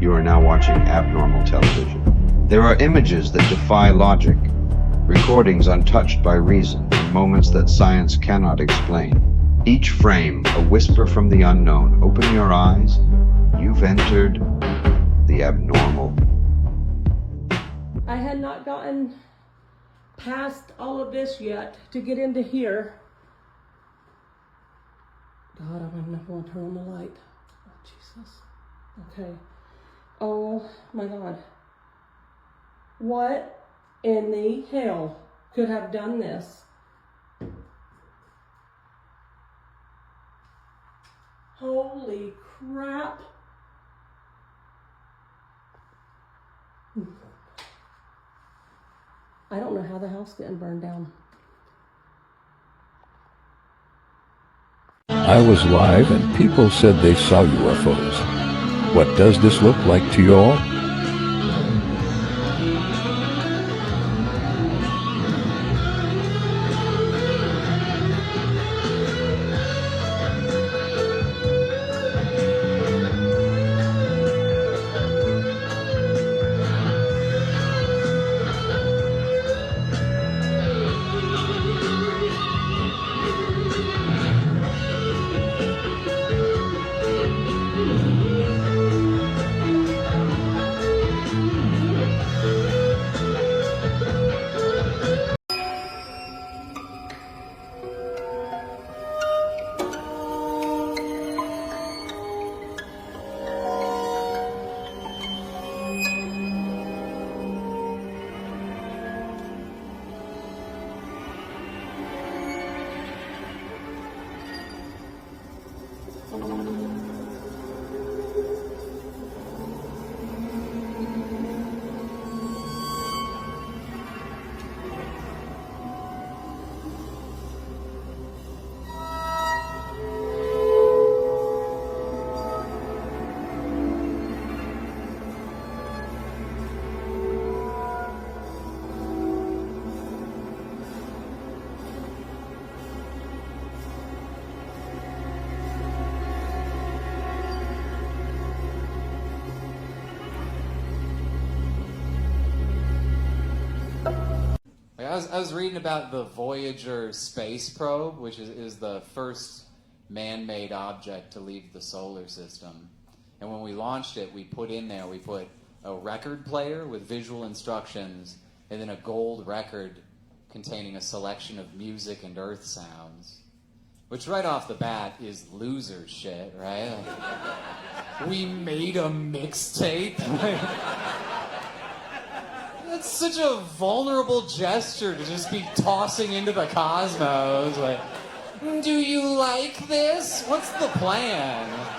You are now watching abnormal television. There are images that defy logic, recordings untouched by reason, and moments that science cannot explain. Each frame, a whisper from the unknown. Open your eyes. You've entered the abnormal. I had not gotten past all of this yet to get into here. God, I'm not going to turn on the light. Oh, Jesus. Okay. Oh, my God. What in the hell could have done this? Holy crap. I don't know how the house didn't burn down. I was live and people said they saw UFOs. What does this look like to you all? I was reading about the Voyager space probe, which is the first man-made object to leave the solar system. And when we launched it, we put a record player with visual instructions, and then a gold record containing a selection of music and earth sounds. Which right off the bat is loser shit, right? Like, we made a mixtape. That's such a vulnerable gesture to just be tossing into the cosmos. Like, do you like this? What's the plan?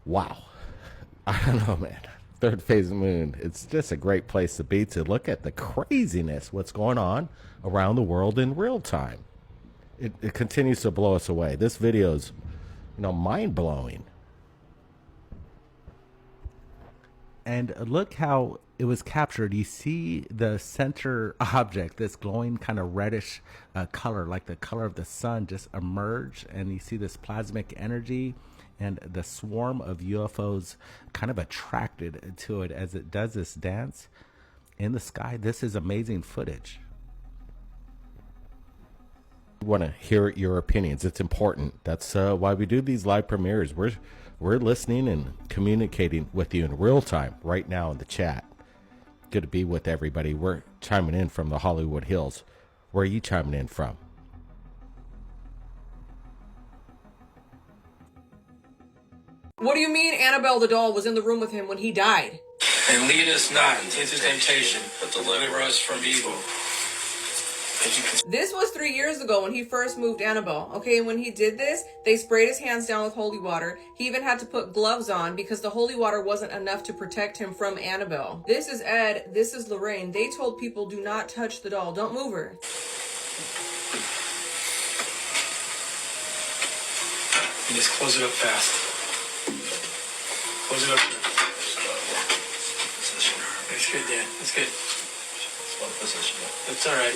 Wow. I don't know, man. Third phase moon. It's just a great place to be, to look at the craziness, what's going on around the world in real time. It continues to blow us away. This video is, mind-blowing. And look how it was captured. You see the center object, this glowing kind of reddish color, like the color of the sun, just emerge. And you see this plasmic energy and the swarm of UFOs kind of attracted to it as it does this dance in the sky. This is amazing footage. We want to hear your opinions. It's important. That's why we do these live premieres. We're listening and communicating with you in real time right now in the chat. Good to be with everybody. We're chiming in from the Hollywood Hills. Where are you chiming in from? What do you mean Annabelle the doll was in the room with him when he died? And lead us not into temptation, but deliver us from evil. This was 3 years ago when he first moved Annabelle. Okay, and when he did this, they sprayed his hands down with holy water. He even had to put gloves on because the holy water wasn't enough to protect him from Annabelle. This is Ed. This is Lorraine. They told people, do not touch the doll. Don't move her. And just close it up fast. Close it up. That's good, Dan. That's good. That's all right.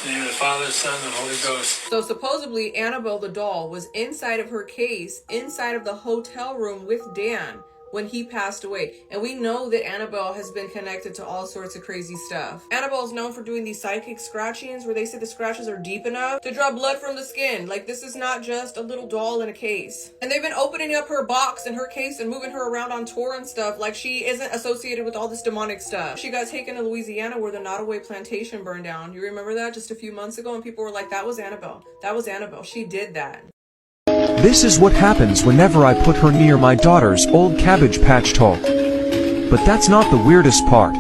In the name of the Father, Son, and Holy Ghost. So supposedly Annabelle the doll was inside of her case, inside of the hotel room with Dan when he passed away. And we know that Annabelle has been connected to all sorts of crazy stuff. Annabelle is known for doing these psychic scratchings where they say the scratches are deep enough to draw blood from the skin. Like, this is not just a little doll in a case. And they've been opening up her box and her case and moving her around on tour and stuff like she isn't associated with all this demonic stuff. She got taken to Louisiana where the Nottoway plantation burned down. You remember that just a few months ago? And people were like, that was Annabelle. That was Annabelle. She did that. This is what happens whenever I put her near my daughter's old Cabbage Patch toy. But that's not the weirdest part.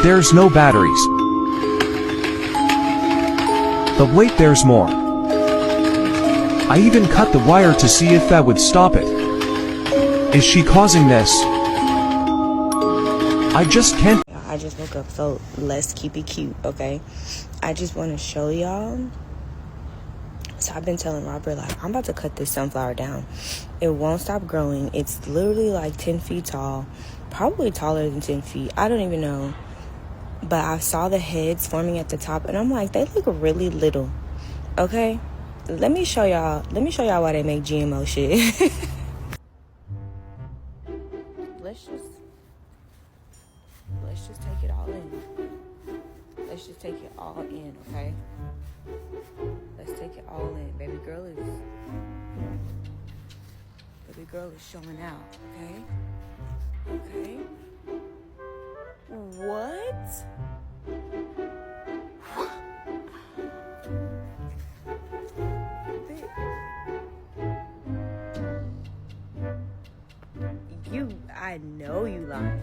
There's no batteries. But wait, there's more. I even cut the wire to see if that would stop it. Is she causing this? I just can't. I just woke up, so let's keep it cute, okay? I just want to show y'all. So I've been telling Robert, like, I'm about to cut this sunflower down. It won't stop growing. It's literally like 10 feet tall, probably taller than 10 feet. I don't even know. But I saw the heads forming at the top, and I'm like, they look really little, okay? Let me show y'all why they make GMO shit. Let's just take it all in. Let's just take it all in, okay? Let's take it all in. Baby girl is showing out, okay? Okay? What? I know you lying.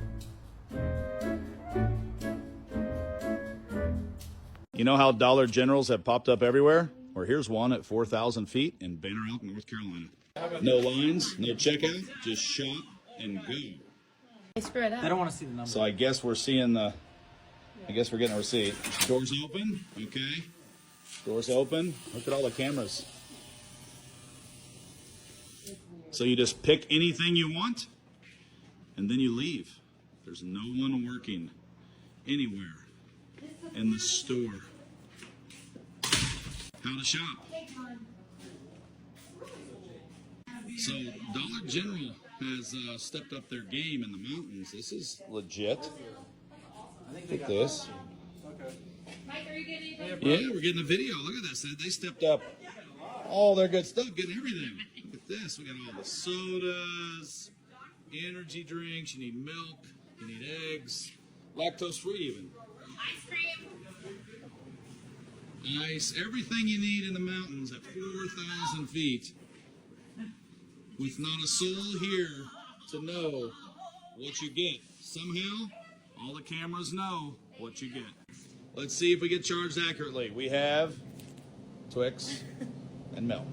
You know how Dollar Generals have popped up everywhere? Well, here's one at 4,000 feet in Banner Elk, North Carolina. No lines, no checkout, just shop and go. Screw it up. I don't want to see the number. So I guess we're getting a receipt. Doors open, okay. Doors open. Look at all the cameras. So you just pick anything you want, and then you leave. There's no one working anywhere in the store. How to shop. So Dollar General has stepped up their game in the mountains. This is legit. Look at this. Yeah, we're getting a video. Look at this. They stepped up all their good stuff, getting everything. Look at this. We got all the sodas, energy drinks. You need milk. You need eggs. Lactose free even. Ice cream. Ice. Everything you need in the mountains at 4,000 feet. With not a soul here to know what you get. Somehow, all the cameras know what you get. Let's see if we get charged accurately. We have Twix and milk.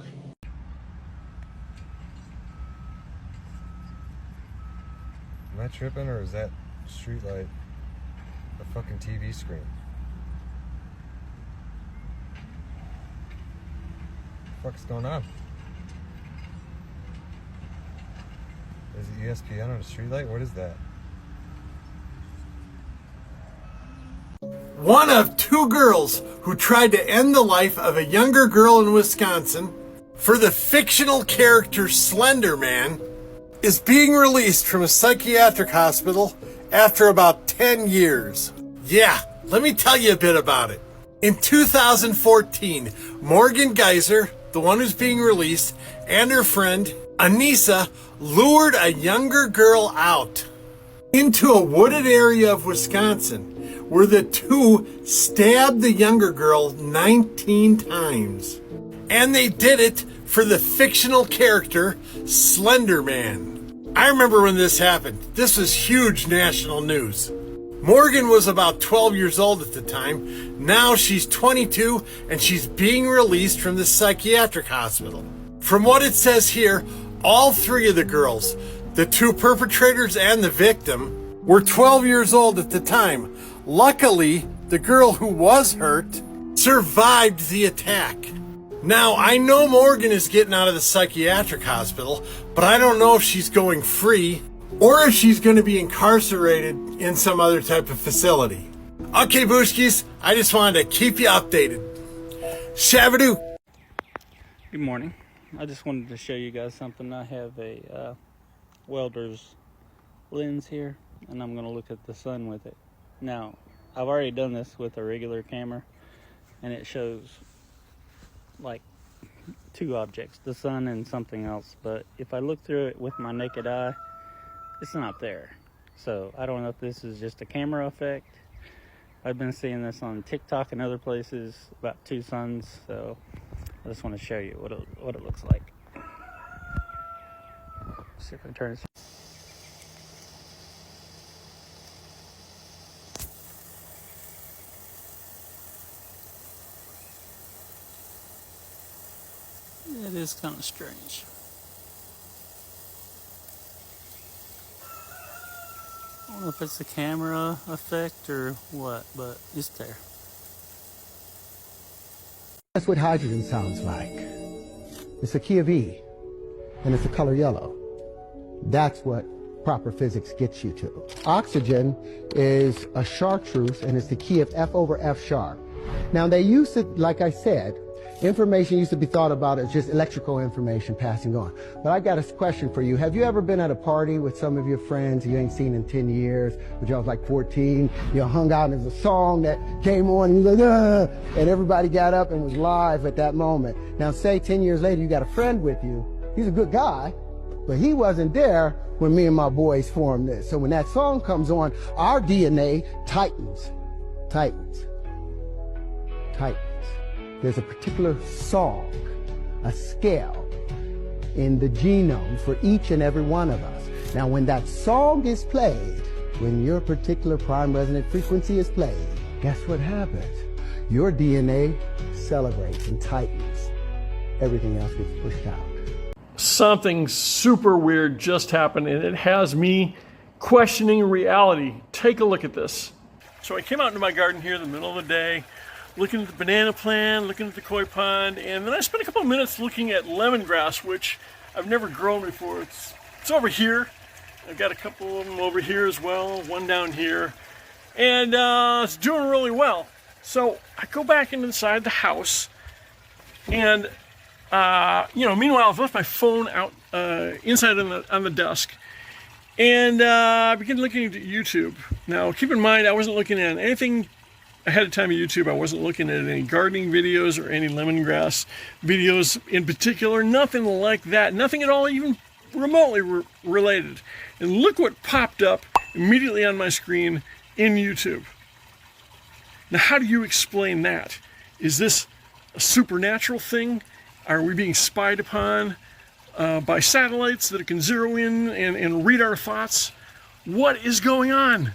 Am I tripping, or is that street light a fucking TV screen? What the fuck's going on? Is it ESPN on a street light? What is that? One of two girls who tried to end the life of a younger girl in Wisconsin for the fictional character Slender Man is being released from a psychiatric hospital after about 10 years. Yeah, let me tell you a bit about it. In 2014, Morgan Geyser, the one who's being released, and her friend Anissa lured a younger girl out into a wooded area of Wisconsin where the two stabbed the younger girl 19 times. And they did it for the fictional character Slender Man. I remember when this happened. This was huge national news. Morgan was about 12 years old at the time. Now she's 22 and she's being released from the psychiatric hospital. From what it says here, all three of the girls, the two perpetrators and the victim, were 12 years old at the time. Luckily, the girl who was hurt survived the attack. Now, I know Morgan is getting out of the psychiatric hospital, but I don't know if she's going free or if she's going to be incarcerated in some other type of facility. Okay, Booshkies, I just wanted to keep you updated. Shavadoo. Good morning. I just wanted to show you guys something. I have a welder's lens here, and I'm going to look at the sun with it. Now, I've already done this with a regular camera, and it shows like two objects, the sun and something else, but if I look through it with my naked eye, it's not there. So I don't know if this is just a camera effect. I've been seeing this on TikTok and other places about two suns, so I just want to show you what it looks like. See if I turn this. It is kind of strange. I don't know if it's the camera effect or what, but it's there. That's what hydrogen sounds like. It's a key of E, and it's the color yellow. That's what proper physics gets you to. Oxygen is a chartreuse, and it's the key of F over F sharp. Now they used to, like I said, information used to be thought about as just electrical information passing on. But I got a question for you. Have you ever been at a party with some of your friends you ain't seen in 10 years, but y'all was like 14, you hung out and there's a song that came on and you was like, and everybody got up and was live at that moment. Now say 10 years later you got a friend with you, he's a good guy, but he wasn't there when me and my boys formed this. So when that song comes on, our DNA tightens. There's a particular song, a scale in the genome for each and every one of us. Now, when that song is played, when your particular prime resonant frequency is played, guess what happens? Your DNA celebrates and tightens. Everything else gets pushed out. Something super weird just happened, and it has me questioning reality. Take a look at this. So I came out into my garden here in the middle of the day, looking at the banana plant, looking at the koi pond, and then I spent a couple of minutes looking at lemongrass, which I've never grown before. It's over here. I've got a couple of them over here as well, one down here, and it's doing really well. So I go back inside the house, and meanwhile I've left my phone out inside on the desk, and I began looking at YouTube. Now keep in mind I wasn't looking at anything ahead of time on YouTube. I wasn't looking at any gardening videos or any lemongrass videos in particular, nothing like that, nothing at all even remotely related. And look what popped up immediately on my screen in YouTube. Now, how do you explain that? Is this a supernatural thing? Are we being spied upon by satellites that can zero in and read our thoughts? What is going on?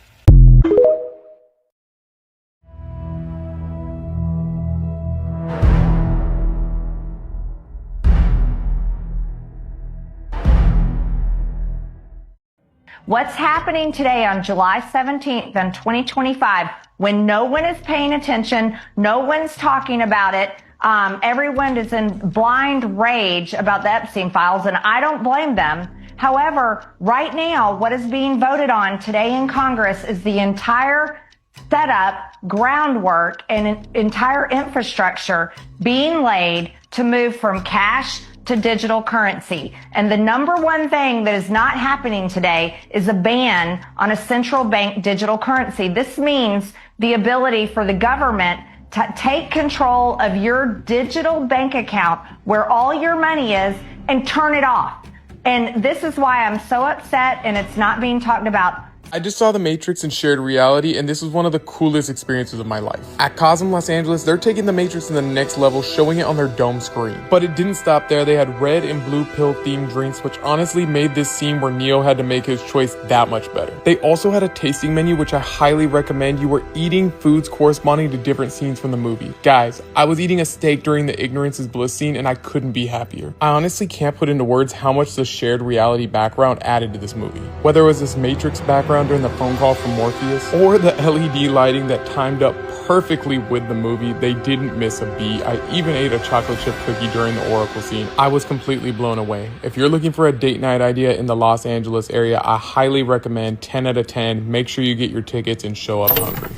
What's happening today on July 17th in 2025 when no one is paying attention, no one's talking about it, everyone is in blind rage about the Epstein files, and I don't blame them. However, right now, what is being voted on today in Congress is the entire setup, groundwork, and entire infrastructure being laid to move from cash to digital currency. And the number one thing that is not happening today is a ban on a central bank digital currency. This means the ability for the government to take control of your digital bank account where all your money is and turn it off. And this is why I'm so upset and it's not being talked about I just saw The Matrix in shared reality, and this was one of the coolest experiences of my life. At Cosm Los Angeles, they're taking The Matrix to the next level, showing it on their dome screen. But it didn't stop there. They had red and blue pill themed drinks, which honestly made this scene where Neo had to make his choice that much better. They also had a tasting menu, which I highly recommend. You were eating foods corresponding to different scenes from the movie. Guys, I was eating a steak during the Ignorance is Bliss scene, and I couldn't be happier. I honestly can't put into words how much the shared reality background added to this movie. Whether it was this Matrix background during the phone call from Morpheus, or the LED lighting that timed up perfectly with the movie, they didn't miss a beat. I even ate a chocolate chip cookie during the Oracle scene. I was completely blown away. If you're looking for a date night idea in the Los Angeles area, I highly recommend 10 out of 10. Make sure you get your tickets and show up hungry.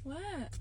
What?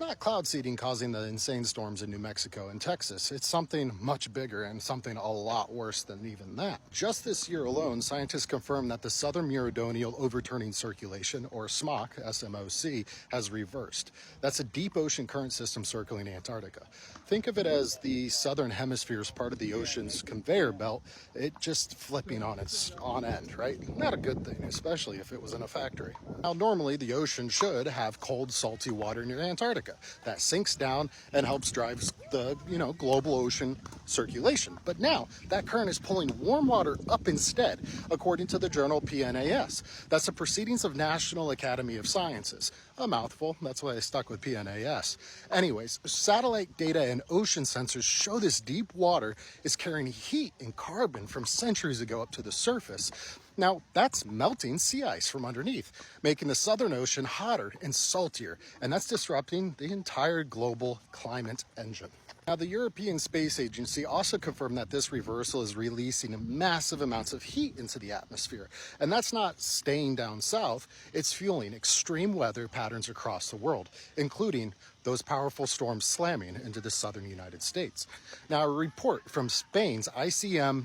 Not cloud seeding causing the insane storms in New Mexico and Texas. It's something much bigger and something a lot worse than even that. Just this year alone, scientists confirmed that the southern meridional overturning circulation, or SMOC, S-M-O-C, has reversed. That's a deep ocean current system circling Antarctica. Think of it as the southern hemisphere's part of the ocean's conveyor belt, it just flipping on its on end, right? Not a good thing, especially if it was in a factory. Now, normally the ocean should have cold, salty water near Antarctica. That sinks down and helps drive the, global ocean circulation. But now that current is pulling warm water up instead, according to the journal PNAS. That's the Proceedings of National Academy of Sciences. A mouthful, that's why I stuck with PNAS. Anyways, satellite data and ocean sensors show this deep water is carrying heat and carbon from centuries ago up to the surface. Now, that's melting sea ice from underneath, making the Southern Ocean hotter and saltier, and that's disrupting the entire global climate engine. Now, the European Space Agency also confirmed that this reversal is releasing massive amounts of heat into the atmosphere. And that's not staying down south, it's fueling extreme weather patterns across the world, including those powerful storms slamming into the southern United States. Now, a report from Spain's ICM-CSIC,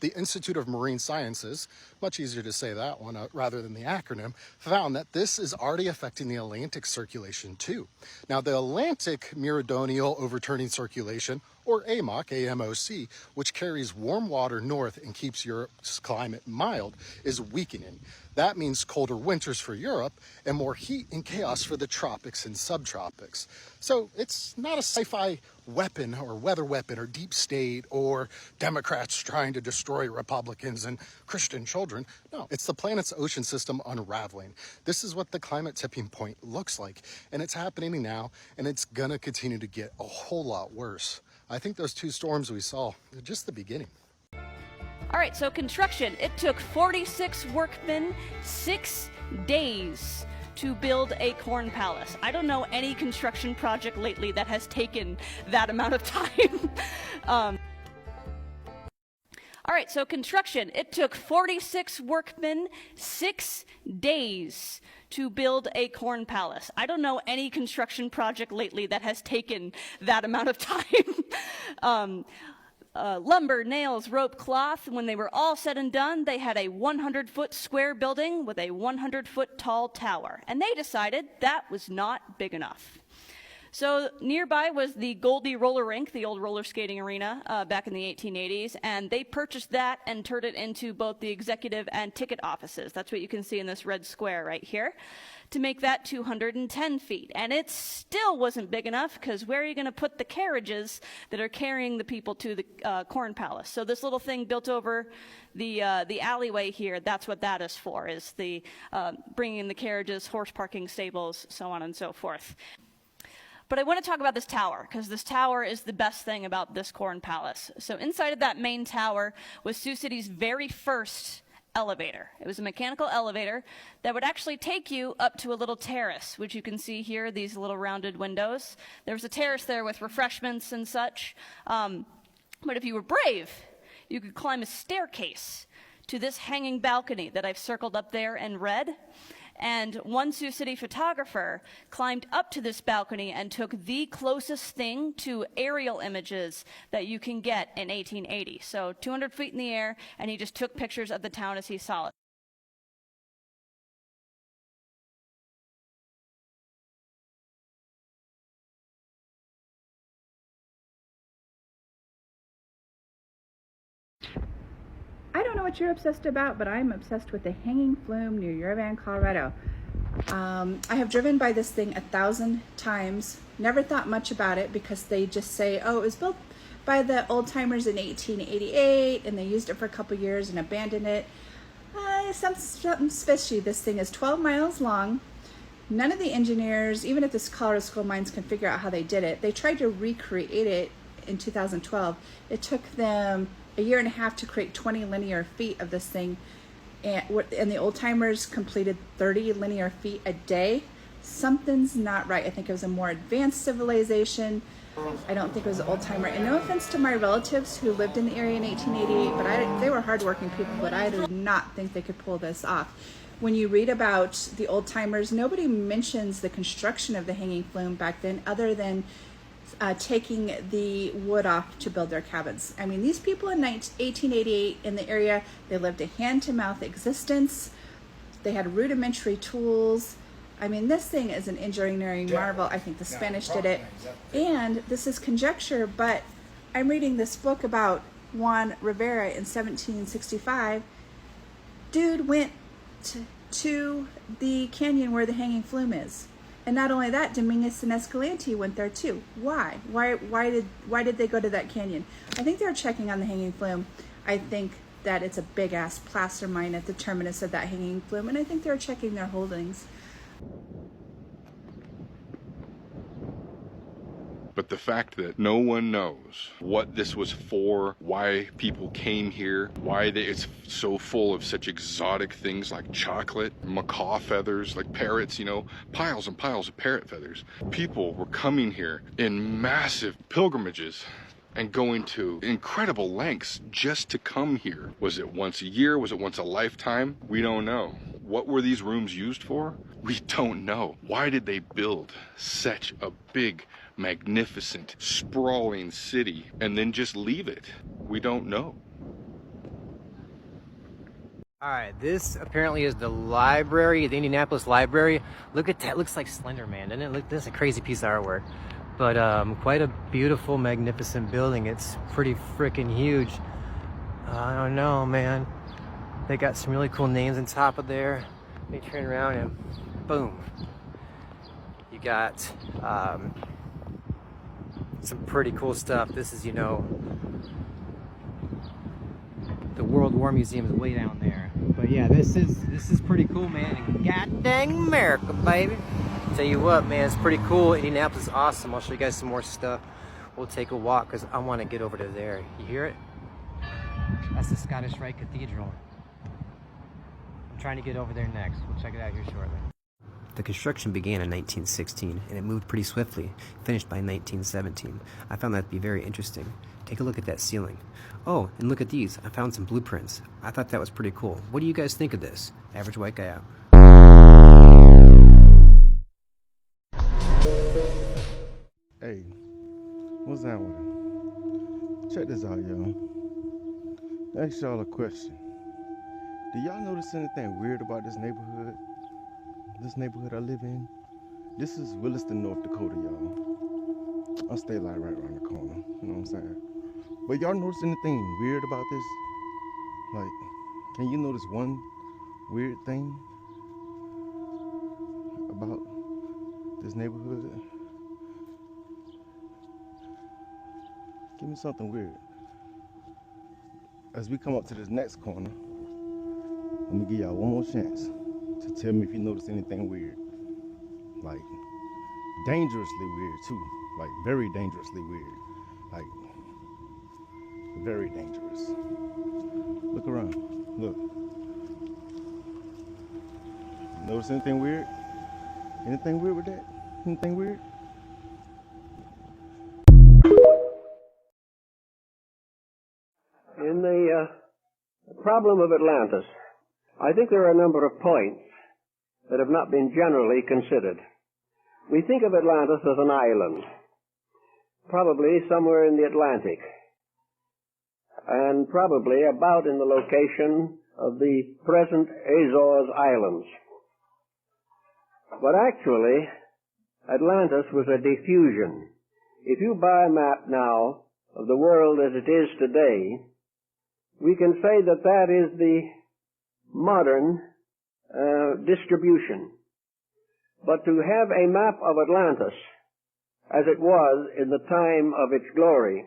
the Institute of Marine Sciences, much easier to say that one rather than the acronym, found that this is already affecting the Atlantic circulation too. Now, the Atlantic meridional overturning circulation, or AMOC, A-M-O-C, which carries warm water north and keeps Europe's climate mild, is weakening. That means colder winters for Europe and more heat and chaos for the tropics and subtropics. So it's not a sci-fi weapon or weather weapon or deep state or Democrats trying to destroy Republicans and Christian children. No, it's the planet's ocean system unraveling. This is what the climate tipping point looks like, and it's happening now, and it's gonna continue to get a whole lot worse. I think those two storms we saw are just the beginning. All right, so construction. It took 46 workmen 6 days to build a corn palace. I don't know any construction project lately that has taken that amount of time. All right, so construction. It took 46 workmen 6 days to build a corn palace. I don't know any construction project lately that has taken that amount of time. lumber, nails, rope, cloth. When they were all said and done, they had a 100-foot square building with a 100-foot tall tower. And they decided that was not big enough. So nearby was the Goldie Roller Rink, the old roller skating arena, back in the 1880s, and they purchased that and turned it into both the executive and ticket offices. That's what you can see in this red square right here, to make that 210 feet. And it still wasn't big enough, because where are you going to put the carriages that are carrying the people to the Corn Palace? So this little thing built over the alleyway here, that's what that is for, is the bringing in the carriages, horse parking stables, so on and so forth. But I want to talk about this tower, because this tower is the best thing about this Corn Palace. So inside of that main tower was Sioux City's very first elevator. It was a mechanical elevator that would actually take you up to a little terrace, which you can see here, these little rounded windows. There was a terrace there with refreshments and such. But if you were brave, you could climb a staircase to this hanging balcony that I've circled up there in red. And one Sioux City photographer climbed up to this balcony and took the closest thing to aerial images that you can get in 1880. So 200 feet in the air, and he just took pictures of the town as he saw it. I don't know what you're obsessed about, but I'm obsessed with the hanging flume near Yerevan, Colorado. I have driven by this thing 1,000 times, never thought much about it because they just say, oh, it was built by the old timers in 1888 and they used it for a couple years and abandoned it. Something fishy. This thing is 12 miles long. None of the engineers, even at this Colorado School of Mines, can figure out how they did it. They tried to recreate it in 2012. It took them a year and a half to create 20 linear feet of this thing, and the old timers completed 30 linear feet a day. Something's not right. I think it was a more advanced civilization. I don't think it was an old timer. And no offense to my relatives who lived in the area in 1888, but they were hardworking people, but I do not think they could pull this off. When you read about the old timers, nobody mentions the construction of the hanging flume back then other than taking the wood off to build their cabins. I mean, these people in 1888 in the area, they lived a hand-to-mouth existence. They had rudimentary tools. I mean, this thing is an engineering marvel. I think the Spanish did it. And this is conjecture, but I'm reading this book about Juan Rivera in 1765. Dude went to the canyon where the hanging flume is. And not only that, Dominguez and Escalante went there too. Why? Why did they go to that canyon? I think they were checking on the hanging flume. I think that it's a big ass placer mine at the terminus of that hanging flume, and I think they were checking their holdings. But the fact that no one knows what this was for, why people came here, why it's so full of such exotic things like chocolate, macaw feathers, like parrots, you know, piles and piles of parrot feathers. People were coming here in massive pilgrimages and going to incredible lengths just to come here. Was it once a year? Was it once a lifetime? We don't know. What were these rooms used for? We don't know. Why did they build such a big, magnificent, sprawling city and then just leave it? We don't know. Alright, this apparently is the library, the Indianapolis Library. Look at that, looks like Slender Man, doesn't it? Look, this is a crazy piece of artwork. But quite a beautiful, magnificent building. It's pretty freaking huge. I don't know, man. They got some really cool names on top of there. They turn around and boom. You got some pretty cool stuff. This is, you know, the World War Museum is way down there. But yeah, this is pretty cool, man. And God dang America, baby. Tell you what, man, it's pretty cool. Indianapolis is awesome. I'll show you guys some more stuff. We'll take a walk because I want to get over to there. You hear it? That's the Scottish Rite Cathedral. I'm trying to get over there next. We'll check it out here shortly. The construction began in 1916 and it moved pretty swiftly, finished by 1917. I found that to be very interesting. Take a look at that ceiling. Oh, and look at these. I found some blueprints. I thought that was pretty cool. What do you guys think of this? Average white guy out. Hey, what's that one? check this out, y'all. Ask y'all a question. Do y'all notice anything weird about this neighborhood? This neighborhood I live in? This is Williston, North Dakota, y'all. I stay like right around the corner, you know what I'm saying? But y'all notice anything weird about this? Like, can you notice one weird thing about this neighborhood? Give me something weird. As we come up to this next corner, let me give y'all one more chance to tell me if you notice anything weird. Like, dangerously weird too. Like, very dangerously weird. Like, very dangerous. Look around. Look. Notice anything weird? Anything weird with that? Anything weird? In the problem of Atlantis, I think there are a number of points that have not been generally considered. We think of Atlantis as an island, probably somewhere in the Atlantic, and probably about in the location of the present Azores Islands. But actually, Atlantis was a diffusion. If you buy a map now of the world as it is today, we can say that that is the modern distribution. But to have a map of Atlantis as it was in the time of its glory,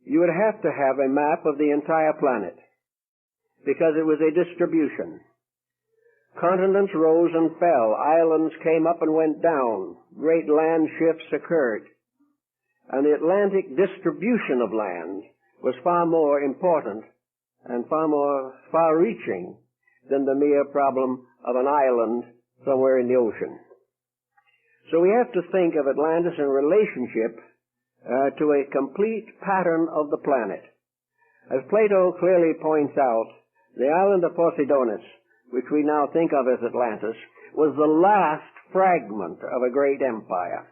you would have to have a map of the entire planet, because it was a distribution. Continents rose and fell, islands came up and went down, great land shifts occurred, and the Atlantic distribution of land was far more important and far more far-reaching than the mere problem of an island somewhere in the ocean. So we have to think of Atlantis in relationship to a complete pattern of the planet. As Plato clearly points out, the island of Poseidonis, which we now think of as Atlantis, was the last fragment of a great empire.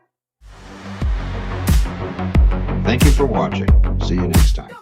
Thank you for watching. See you next time.